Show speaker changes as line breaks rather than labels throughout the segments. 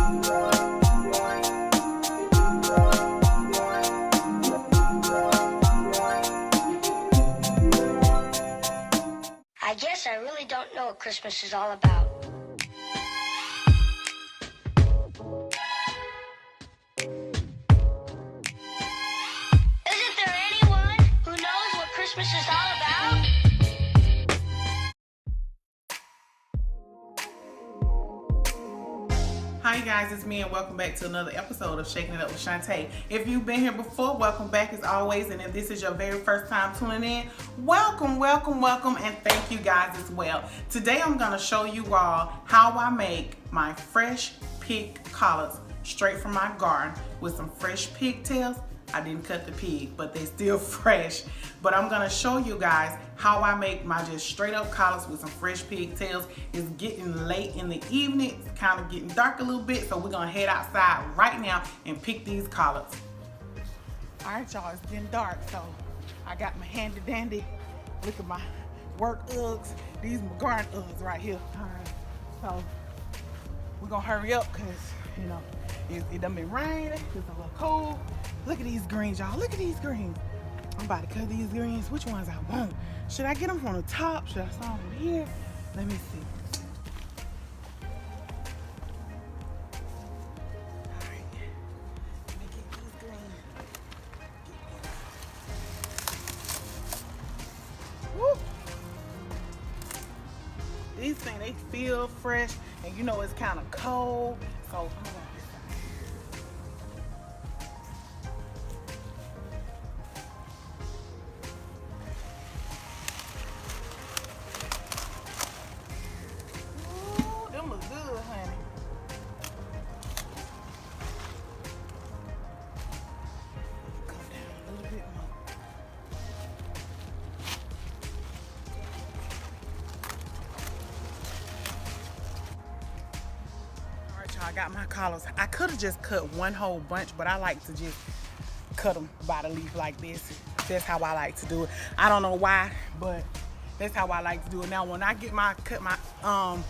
I guess I really don't know what Christmas is all about. Isn't there anyone who knows what Christmas is all about?
Hi guys, it's me and welcome back to another episode of Shaking It Up with Shantae. If you've been here before, welcome back as always, and if this is your very first time tuning in, welcome, and thank you guys as well. Today I'm going to show you all how I make my fresh picked collards straight from my garden with some fresh pigtails. I didn't cut the pig, but they're still fresh. But I'm gonna show you guys how I make my just straight up collards with some fresh pigtails. It's getting late in the evening. It's kind of getting dark a little bit, so we're gonna head outside right now and pick these collards. All right, y'all, it's getting dark, so I got my handy dandy. Look at my work Uggs. These are my garden Uggs right here. All right, so we're gonna hurry up because, you know, it done been raining. It's a little cold. Look at these greens, y'all. Look at these greens. I'm about to cut these greens. Which ones I want? Should I get them from the top? Should I start from here? Let me see. All right. Let me get these greens. Woo! These things, they feel fresh. And you know it's kind of cold. So, hold on. I got my collards. I could have just cut one whole bunch, but I like to just cut them by the leaf like this. That's how I like to do it. I don't know why, but that's how I like to do it. Now, when I get I'm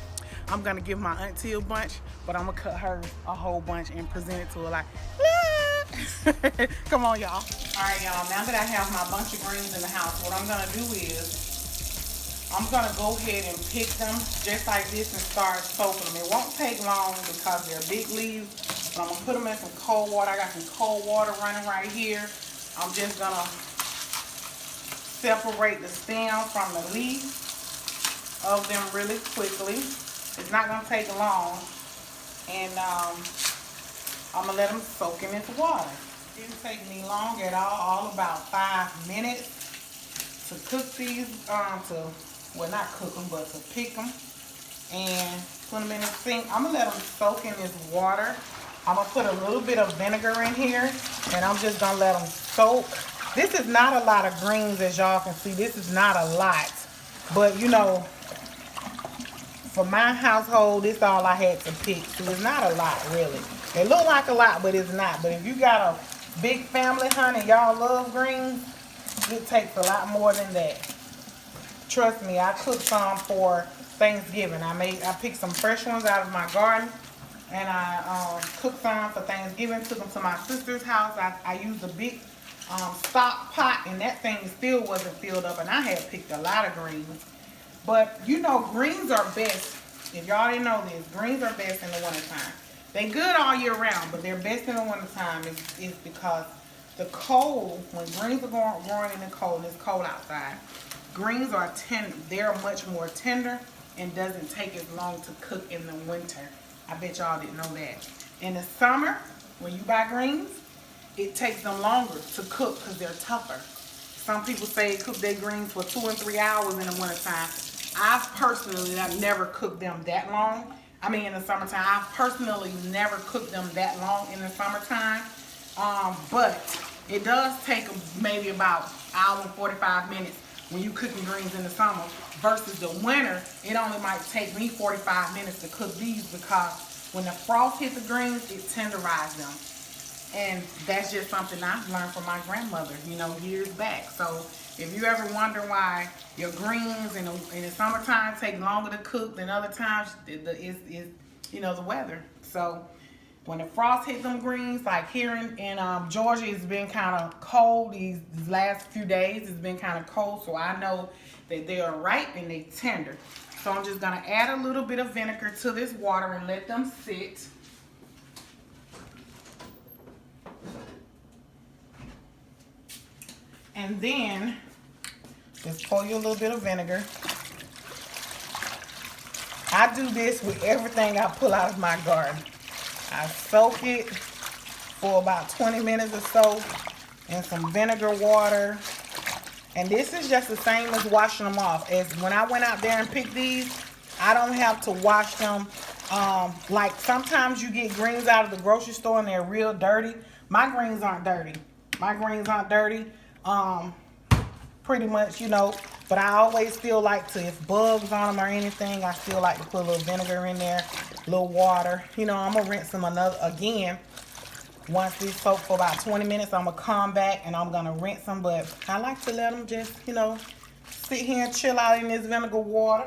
gonna give my auntie a bunch, but I'm gonna cut her a whole bunch and present it to her like, ah! Come on, y'all. All right, y'all. Now that I have my bunch of greens in the house, what I'm gonna do is I'm gonna go ahead and pick them just like this and start soaking them. It won't take long because they're big leaves, but I'm gonna put them in some cold water. I got some cold water running right here. I'm just gonna separate the stem from the leaf of them really quickly. It's not gonna take long, and I'm gonna let them soak in this water. It didn't take me long at all about 5 minutes to cook these, well, not cook them, but to pick them and put them in the sink. I'm gonna let them soak in this water. I'm gonna put a little bit of vinegar in here, and I'm just gonna let them soak. This is not a lot of greens, as y'all can see. This is not a lot, but you know, for my household, this is all I had to pick. So it's not a lot, really. It look like a lot, but it's not. But if you got a big family, honey, y'all love greens, it takes a lot more than that. Trust me, I cooked some for Thanksgiving. I picked some fresh ones out of my garden, and I cooked some for Thanksgiving. Took them to my sister's house. I used a big stock pot, and that thing still wasn't filled up, and I had picked a lot of greens. But you know, greens are best. If y'all didn't know this, greens are best in the wintertime. They're good all year round, but they're best in the wintertime is because the cold, when greens are growing in the cold, and it's cold outside, greens are tender. They're much more tender and doesn't take as long to cook in the winter. I bet y'all didn't know that. In the summer, when you buy greens, it takes them longer to cook because they're tougher. Some people say cook their greens for 2 and 3 hours in the wintertime. I've never cooked them that long. I mean, in the summertime, I've personally never cooked them that long in the summertime. But it does take maybe about an hour and 45 minutes when you cooking greens in the summer versus the winter. It only might take me 45 minutes to cook these because when the frost hits the greens, it tenderizes them. And that's just something I've learned from my grandmother, you know, years back. So if you ever wonder why your greens in the summertime take longer to cook than other times, it's you know, the weather. So when the frost hit them greens, like here in Georgia, it's been kind of cold these last few days. It's been kind of cold, so I know that they are ripe and they tender. So I'm just gonna add a little bit of vinegar to this water and let them sit. And then just pour you a little bit of vinegar. I do this with everything I pull out of my garden. I soak it for about 20 minutes or so in some vinegar water. And this is just the same as washing them off. As when I went out there and picked these, I don't have to wash them. Like sometimes you get greens out of the grocery store and they're real dirty. My greens aren't dirty. My greens aren't dirty. Pretty much, you know. But I always still like to, if bugs on them or anything, I still like to put a little vinegar in there, a little water. You know, I'm going to rinse them again. Once these soak for about 20 minutes, I'm going to come back and I'm going to rinse them. But I like to let them just, you know, sit here and chill out in this vinegar water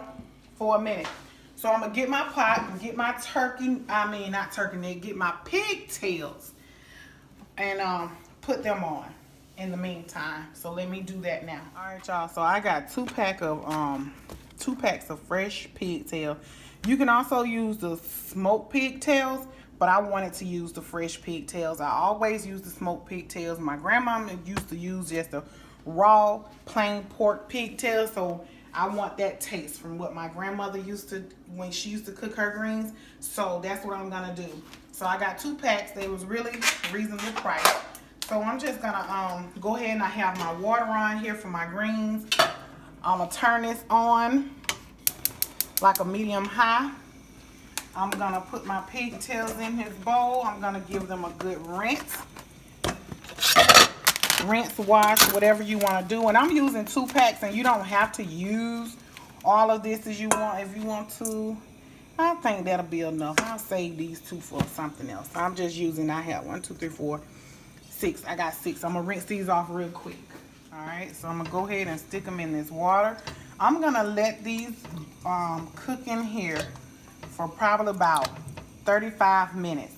for a minute. So I'm going to get my pot and get my get my pigtails and put them on in the meantime. So let me do that now. All right, y'all. So I got two packs of fresh pigtail. You can also use the smoked pigtails, but I wanted to use the fresh pigtails. I always use the smoked pigtails. My grandma used to use just the raw, plain pork pigtails, so I want that taste from what my grandmother used to, when she used to cook her greens. So that's what I'm gonna do. So I got 2 packs. They was really reasonable price. So I'm just gonna go ahead and I have my water on here for my greens. I'm gonna turn this on like a medium high. I'm gonna put my pigtails in his bowl. I'm gonna give them a good rinse. Rinse, wash, whatever you want to do. And I'm using 2 packs, and you don't have to use all of this as you want. If you want to, I think that'll be enough. I'll save these 2 for something else. I'm just using, I have 1, 2, 3, 4, 6. I got 6. I'm gonna rinse these off real quick. All right, so I'm gonna go ahead and stick them in this water. I'm gonna let these cook in here for probably about 35 minutes.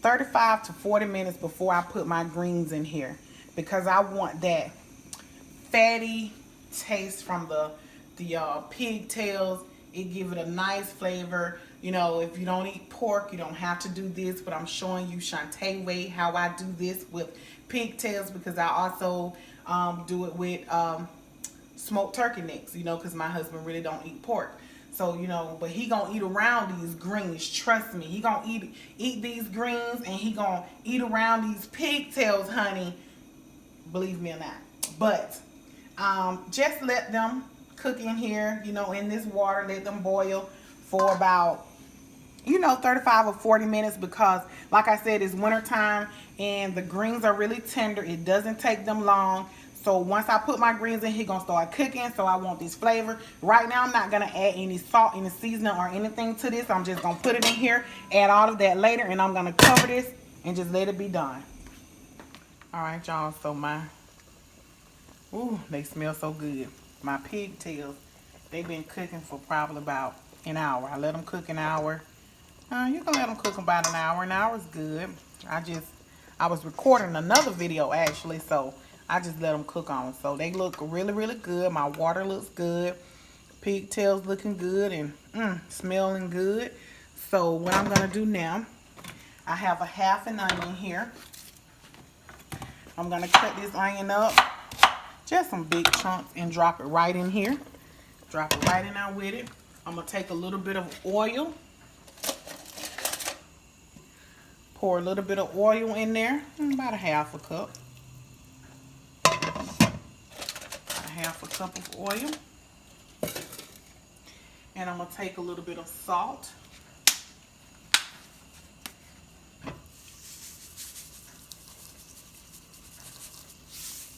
35 to 40 minutes before I put my greens in here, because I want that fatty taste from the pigtails. It give it a nice flavor. You know, if you don't eat pork, you don't have to do this, but I'm showing you Shantae way how I do this with pigtails, because I also do it with smoked turkey necks, you know, because my husband really don't eat pork. So, you know, but he gonna eat around these greens. Trust me, he gonna eat these greens, and he gonna eat around these pigtails, honey. Believe me or not. But just let them cook in here, you know, in this water. Let them boil for about, you know, 35 or 40 minutes, because like I said, it's winter time and the greens are really tender. It doesn't take them long. So once I put my greens in, he's gonna start cooking. So I want this flavor. Right now, I'm not gonna add any salt, any seasoning, or anything to this. I'm just gonna put it in here, add all of that later, and I'm gonna cover this and just let it be done. All right, y'all. So they smell so good. My pigtails, they've been cooking for probably about an hour. I let them cook an hour. You can let them cook about an hour. An hour is good. I was recording another video actually, so I just let them cook on. So they look really, really good. My water looks good. Pigtails looking good and smelling good. So what I'm gonna do now, I have a half an onion here. I'm gonna cut this onion up, just some big chunks, and drop it right in here. Drop it right in there with it. I'm gonna take a little bit of oil. Pour a little bit of oil in there, about a half a cup. A half a cup of oil. And I'm gonna take a little bit of salt.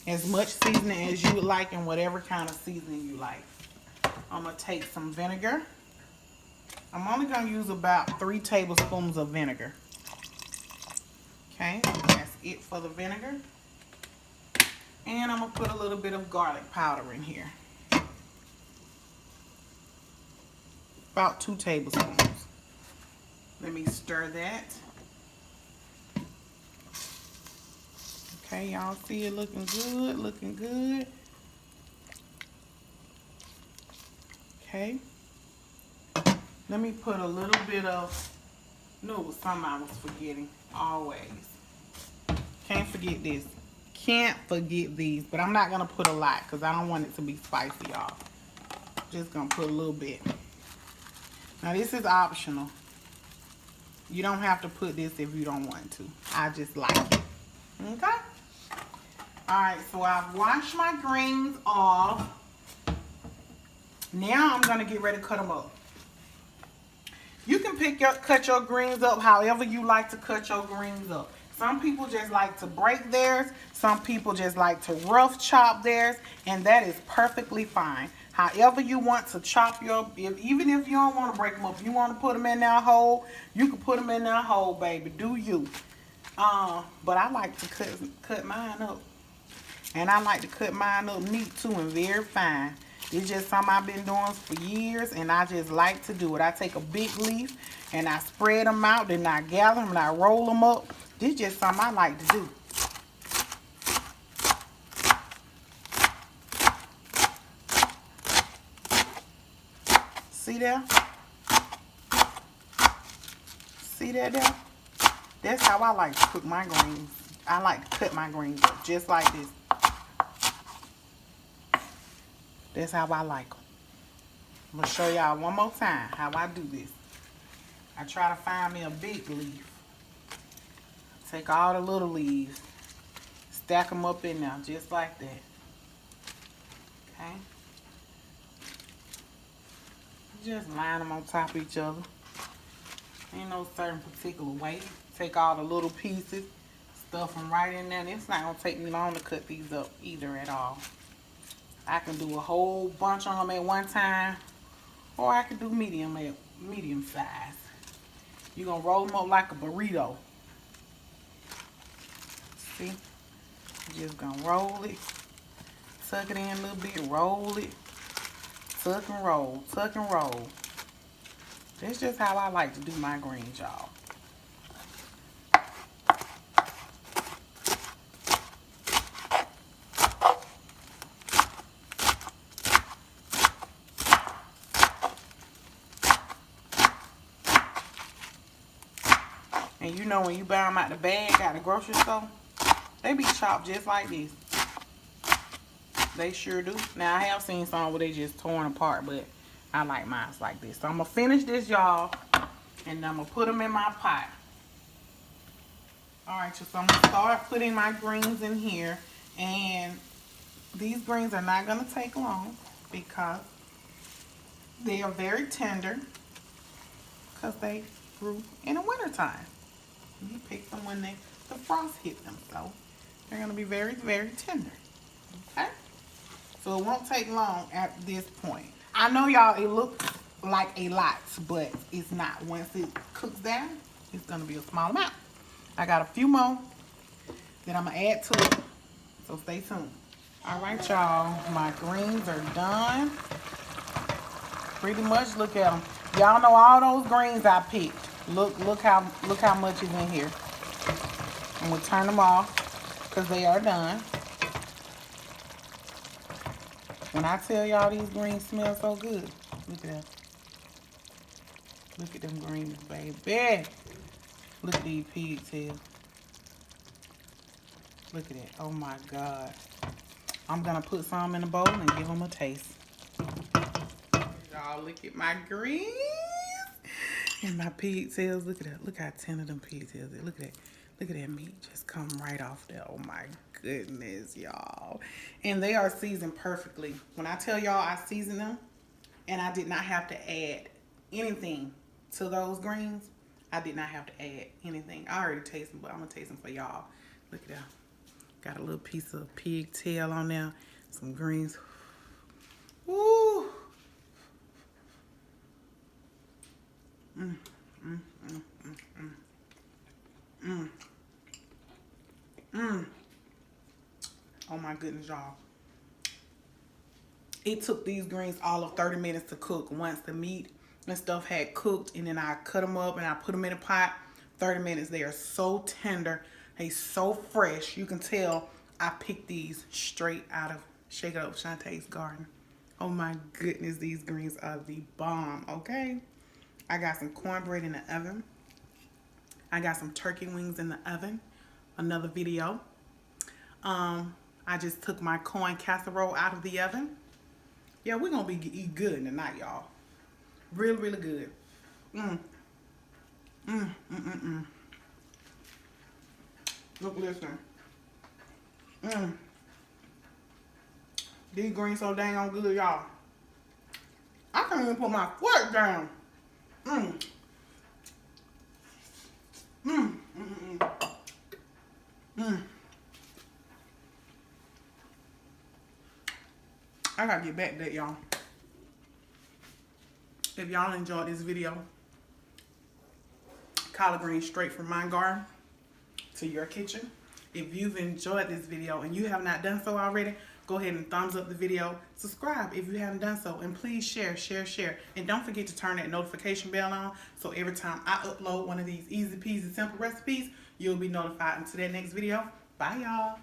As much seasoning as you would like, and whatever kind of seasoning you like. I'm going to take some vinegar. I'm only going to use about 3 tablespoons of vinegar. Okay, that's it for the vinegar. And I'm going to put a little bit of garlic powder in here. About 2 tablespoons. Let me stir that. Okay, y'all see it looking good, looking good. Okay. Let me put a little bit of, no, it was something I was forgetting, always. Can't forget this. Can't forget these, but I'm not gonna put a lot because I don't want it to be spicy, y'all. Just gonna put a little bit. Now this is optional. You don't have to put this if you don't want to. I just like it. Okay? Alright, so I've washed my greens off. Now I'm gonna get ready to cut them up. You can cut your greens up however you like to cut your greens up. Some people just like to break theirs. Some people just like to rough chop theirs. And that is perfectly fine. However you want to chop your, even if you don't want to break them up, if you want to put them in there whole, you can put them in there whole, baby. Do you. But I like to cut mine up. And I like to cut mine up neat too and very fine. It's just something I've been doing for years, and I just like to do it. I take a big leaf, and I spread them out, then I gather them, and I roll them up. This is just something I like to do. See there? See that there? That's how I like to cook my greens. I like to cut my greens up just like this. That's how I like them. I'm going to show y'all one more time how I do this. I try to find me a big leaf. Take all the little leaves. Stack them up in there just like that. Okay? Just line them on top of each other. Ain't no certain particular way. Take all the little pieces. Stuff them right in there. And it's not going to take me long to cut these up either at all. I can do a whole bunch of them at one time, or I can do medium size. You're going to roll them up like a burrito. See? You're just going to roll it. Tuck it in a little bit. Roll it. Tuck and roll. Tuck and roll. That's just how I like to do my greens, y'all. And you know when you buy them out the bag at the grocery store, they be chopped just like this. They sure do. Now, I have seen some where they just torn apart, but I like mine like this. So, I'm going to finish this, y'all, and I'm going to put them in my pot. Alright, so I'm going to start putting my greens in here. And these greens are not going to take long because they are very tender because they grew in the wintertime. You pick them when the frost hit them, so they're going to be very, very tender. Okay? So it won't take long at this point. I know, y'all, it looks like a lot, but it's not. Once it cooks down, it's going to be a small amount. I got a few more that I'm going to add to it, so stay tuned. All right, y'all, my greens are done. Pretty much, look at them. Y'all know all those greens I picked. Look how much is in here. I'm gonna turn them off because they are done. When I tell y'all these greens smell so good, look at that. Look at them greens, baby. Look at these pigtails. Look at that. Oh my God. I'm gonna put some in a bowl and give them a taste. Y'all, look at my greens. And my pigtails, look at that. Look how tender them pigtails are. Look at that. Look at that meat just come right off there. Oh my goodness, y'all. And they are seasoned perfectly. When I tell y'all I seasoned them and I did not have to add anything to those greens, I did not have to add anything. I already taste them, but I'm going to taste them for y'all. Look at that. Got a little piece of pigtail on there. Some greens. Woo! Oh my goodness, y'all. It took these greens all of 30 minutes to cook. Once the meat and stuff had cooked, and then I cut them up and I put them in a pot. 30 minutes. They are so tender, They so fresh. You can tell I picked these straight out of Shake It Up Shantae's garden. Oh my goodness, these greens are the bomb, okay? I got some cornbread in the oven. I got some turkey wings in the oven. Another video. I just took my corn casserole out of the oven. Yeah, we're gonna be eating good tonight, y'all. Really, really good. Look, listen. These greens so dang on good, y'all. I can't even put my foot down. I gotta get back to that, y'all. If y'all enjoyed this video, collard greens straight from my garden to your kitchen. If you've enjoyed this video and you have not done so already, go ahead and thumbs up the video. Subscribe if you haven't done so. And please share. And don't forget to turn that notification bell on so every time I upload one of these easy peasy simple recipes, you'll be notified. Until that next video, bye y'all.